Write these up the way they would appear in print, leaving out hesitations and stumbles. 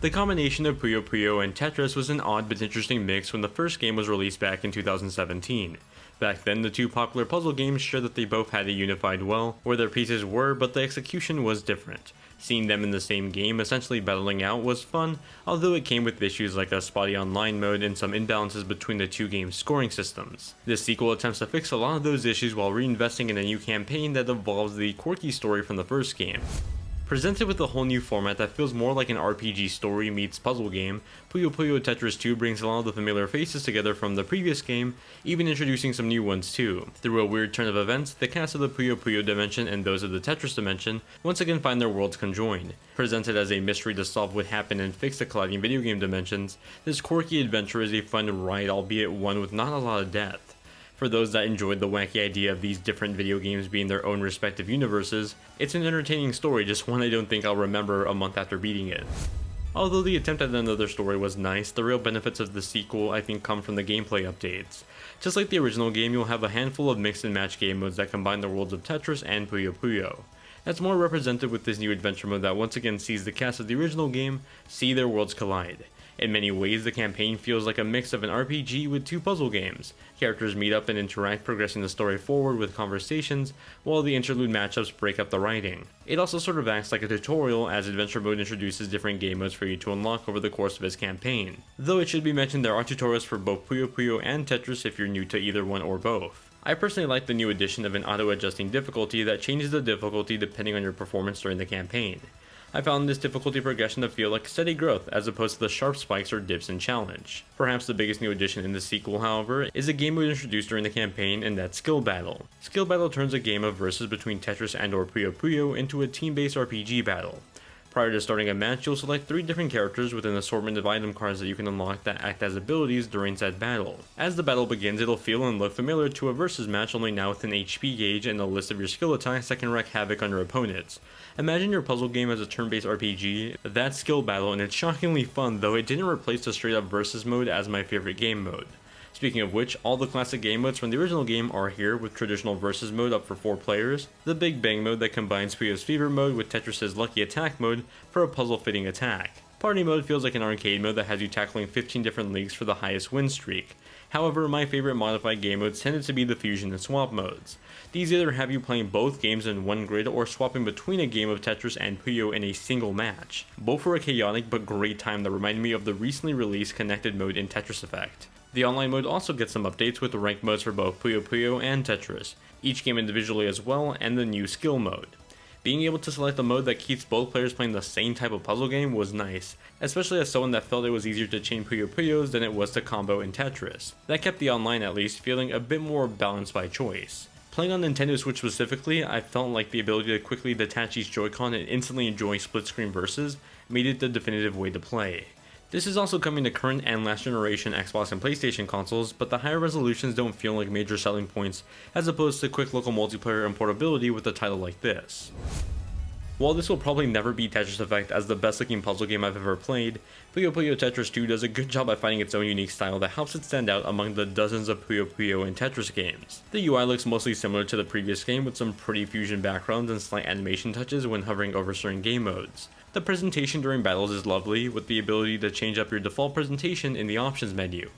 The combination of Puyo Puyo and Tetris was an odd but interesting mix when the first game was released back in 2017. Back then, the two popular puzzle games shared that they both had a unified well where their pieces were, but the execution was different. Seeing them in the same game essentially battling out was fun, although it came with issues like a spotty online mode and some imbalances between the two games' scoring systems. This sequel attempts to fix a lot of those issues while reinvesting in a new campaign that evolves the quirky story from the first game. Presented with a whole new format that feels more like an RPG story meets puzzle game, Puyo Puyo Tetris 2 brings a lot of the familiar faces together from the previous game, even introducing some new ones too. Through a weird turn of events, the cast of the Puyo Puyo dimension and those of the Tetris dimension once again find their worlds conjoined. Presented as a mystery to solve what happened and fix the colliding video game dimensions, this quirky adventure is a fun ride, albeit one with not a lot of depth. For those that enjoyed the wacky idea of these different video games being their own respective universes, it's an entertaining story, just one I don't think I'll remember a month after beating it. Although the attempt at another story was nice, the real benefits of the sequel I think come from the gameplay updates. Just like the original game, you'll have a handful of mix and match game modes that combine the worlds of Tetris and Puyo Puyo. That's more represented with this new adventure mode that once again sees the cast of the original game see their worlds collide. In many ways, the campaign feels like a mix of an RPG with two puzzle games. Characters meet up and interact, progressing the story forward with conversations, while the interlude matchups break up the writing. It also sort of acts like a tutorial, as adventure mode introduces different game modes for you to unlock over the course of its campaign. Though it should be mentioned there are tutorials for both Puyo Puyo and Tetris if you're new to either one or both. I personally like the new addition of an auto-adjusting difficulty that changes the difficulty depending on your performance during the campaign. I found this difficulty progression to feel like steady growth as opposed to the sharp spikes or dips in challenge. Perhaps the biggest new addition in the sequel, however, is a game mode introduced during the campaign, and that's Skill Battle. Skill Battle turns a game of versus between Tetris and or Puyo Puyo into a team-based RPG battle. Prior to starting a match, you'll select 3 different characters with an assortment of item cards that you can unlock that act as abilities during said battle. As the battle begins, it'll feel and look familiar to a versus match, only now with an HP gauge and a list of your skill attacks that can wreak havoc on your opponents. Imagine your puzzle game as a turn-based RPG, that's Skill Battle, and it's shockingly fun, though it didn't replace the straight-up versus mode as my favorite game mode. Speaking of which, all the classic game modes from the original game are here, with traditional versus mode up for 4 players, the Big Bang mode that combines Puyo's Fever mode with Tetris' Lucky Attack mode for a puzzle-fitting attack. Party mode feels like an arcade mode that has you tackling 15 different leagues for the highest win streak. However, my favorite modified game modes tended to be the fusion and swap modes. These either have you playing both games in one grid or swapping between a game of Tetris and Puyo in a single match. Both were a chaotic but great time that reminded me of the recently released connected mode in Tetris Effect. The online mode also gets some updates with the ranked modes for both Puyo Puyo and Tetris, each game individually as well, and the new skill mode. Being able to select a mode that keeps both players playing the same type of puzzle game was nice, especially as someone that felt it was easier to chain Puyo Puyos than it was to combo in Tetris. That kept the online at least feeling a bit more balanced by choice. Playing on Nintendo Switch specifically, I felt like the ability to quickly detach each Joy-Con and instantly enjoy split-screen versus made it the definitive way to play. This is also coming to current and last generation Xbox and PlayStation consoles, but the higher resolutions don't feel like major selling points as opposed to quick local multiplayer and portability with a title like this. While this will probably never beat Tetris Effect as the best looking puzzle game I've ever played, Puyo Puyo Tetris 2 does a good job at finding its own unique style that helps it stand out among the dozens of Puyo Puyo and Tetris games. The UI looks mostly similar to the previous game with some pretty fusion backgrounds and slight animation touches when hovering over certain game modes. The presentation during battles is lovely, with the ability to change up your default presentation in the options menu.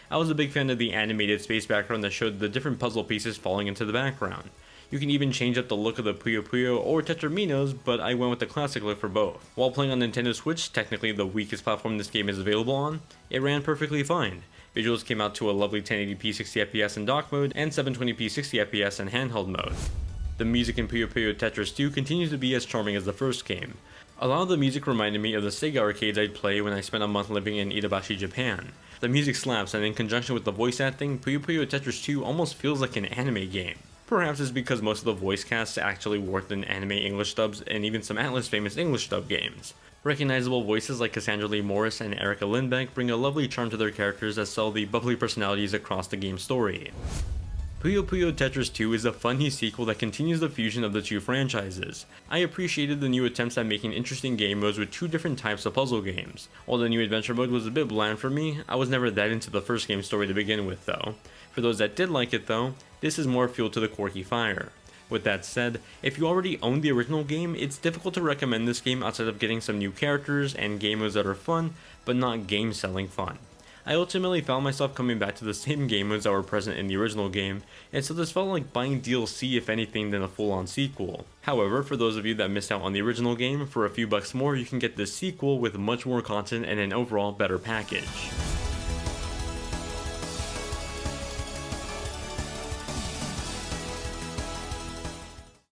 I was a big fan of the animated space background that showed the different puzzle pieces falling into the background. You can even change up the look of the Puyo Puyo or Tetriminos, but I went with the classic look for both. While playing on Nintendo Switch, technically the weakest platform this game is available on, it ran perfectly fine. Visuals came out to a lovely 1080p 60fps in dock mode and 720p 60fps in handheld mode. The music in Puyo Puyo Tetris 2 continues to be as charming as the first game. A lot of the music reminded me of the Sega arcades I'd play when I spent a month living in Itabashi, Japan. The music slaps, and in conjunction with the voice acting, Puyo Puyo Tetris 2 almost feels like an anime game. Perhaps it's because most of the voice casts actually worked in anime English dubs and even some Atlas famous English dub games. Recognizable voices like Cassandra Lee Morris and Erica Lindbeck bring a lovely charm to their characters that sell the bubbly personalities across the game's story. Puyo Puyo Tetris 2 is a fun new sequel that continues the fusion of the two franchises. I appreciated the new attempts at making interesting game modes with 2 different types of puzzle games. While the new adventure mode was a bit bland for me, I was never that into the first game's story to begin with though. For those that did like it though, this is more fuel to the quirky fire. With that said, if you already own the original game, it's difficult to recommend this game outside of getting some new characters and game modes that are fun, but not game selling fun. I ultimately found myself coming back to the same game modes that were present in the original game, and so this felt like buying DLC if anything than a full-on sequel. However, for those of you that missed out on the original game, for a few bucks more you can get this sequel with much more content and an overall better package.